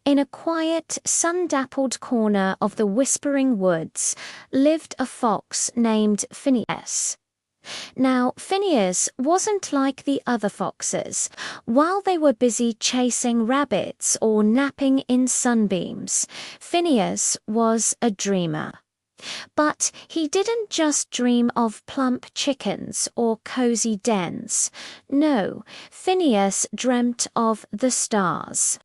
in a quiet, sun-dappled corner of the Whispering Woods, lived a fox named Phineas. Now, Phineas wasn't like the other foxes. While they were busy chasing rabbits or napping in sunbeams, Phineas was a dreamer. But he didn't just dream of plump chickens or cozy dens. No, Phineas dreamt of the stars.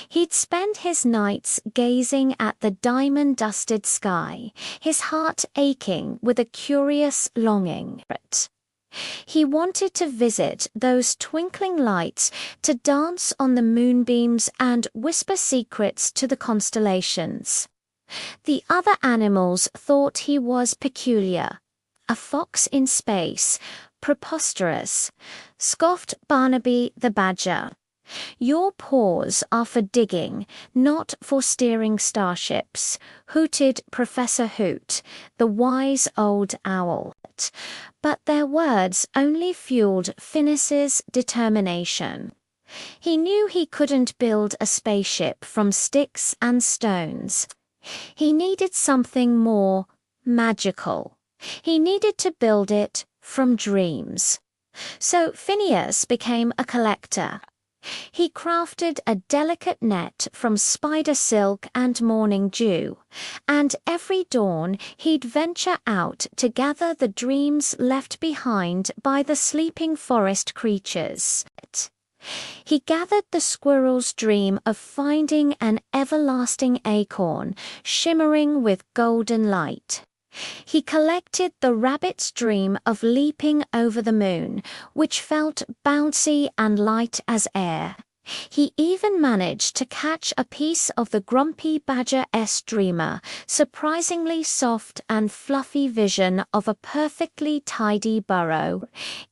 He'd spend his nights gazing at the diamond-dusted sky, his heart aching with a curious longing. He wanted to visit those twinkling lights, to dance on the moonbeams and whisper secrets to the constellations. The other animals thought he was peculiar. A fox in space, preposterous, scoffed Barnaby the badger. Your paws are for digging, not for steering starships, hooted Professor Hoot, the wise old owl. But their words only fueled Phineas's determination. He knew he couldn't build a spaceship from sticks and stones. He needed something more magical. He needed to build it from dreams. So Phineas became a collector. He crafted a delicate net from spider silk and morning dew, and every dawn he'd venture out to gather the dreams left behind by the sleeping forest creatures. He gathered the squirrel's dream of finding an everlasting acorn shimmering with golden light. He collected the rabbit's dream of leaping over the moon, which felt bouncy and light as air. He even managed to catch a piece of the grumpy badger's dreamer, surprisingly soft and fluffy vision of a perfectly tidy burrow.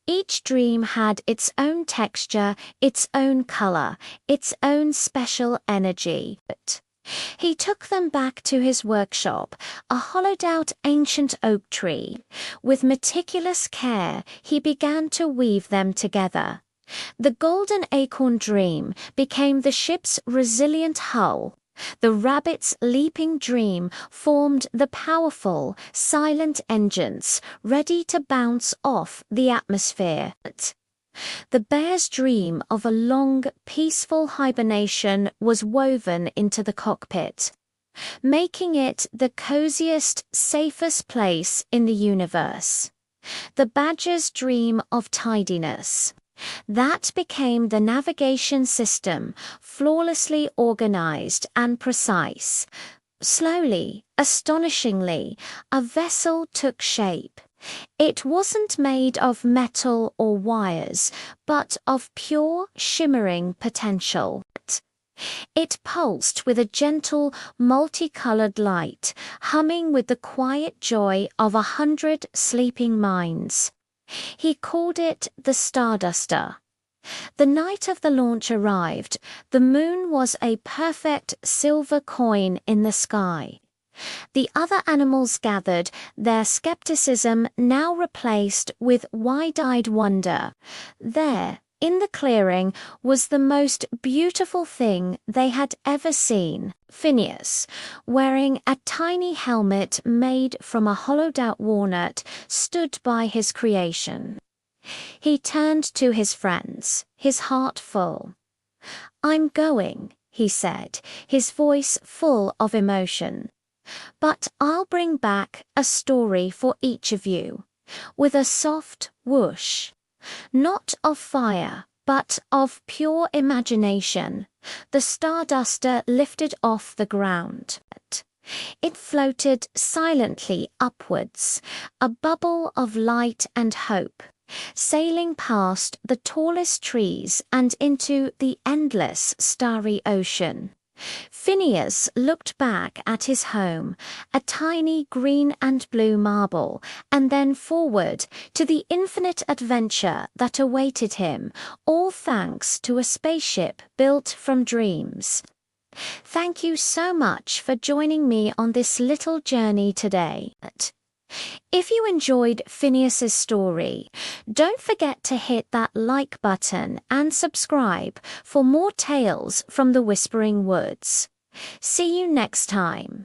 Each dream had its own texture, its own color, its own special energy. He took them back to his workshop, a hollowed-out ancient oak tree. With meticulous care, he began to weave them together. The golden acorn dream became the ship's resilient hull. The rabbit's leaping dream formed the powerful, silent engines ready to bounce off the atmosphere. The bear's dream of a long, peaceful hibernation was woven into the cockpit, making it the coziest, safest place in the universe. The badger's dream of tidiness. That became the navigation system, flawlessly organized and precise. Slowly, astonishingly, a vessel took shape. It wasn't made of metal or wires, but of pure, shimmering potential. It pulsed with a gentle, multicolored light, humming with the quiet joy of 100 sleeping minds. He called it the Starduster. The night of the launch arrived. The moon was a perfect silver coin in the sky. The other animals gathered, their skepticism now replaced with wide-eyed wonder. There, in the clearing, was the most beautiful thing they had ever seen. Phineas, wearing a tiny helmet made from a hollowed-out walnut, stood by his creation. He turned to his friends, his heart full. "I'm going," he said, his voice full of emotion. "But I'll bring back a story for each of you, with a soft whoosh, not of fire, but of pure imagination." The Starduster lifted off the ground. It floated silently upwards, a bubble of light and hope, sailing past the tallest trees and into the endless starry ocean. Phineas looked back at his home, a tiny green and blue marble, and then forward to the infinite adventure that awaited him, all thanks to a spaceship built from dreams. Thank you so much for joining me on this little journey today. If you enjoyed Phineas's story, don't forget to hit that like button and subscribe for more tales from the Whispering Woods. See you next time.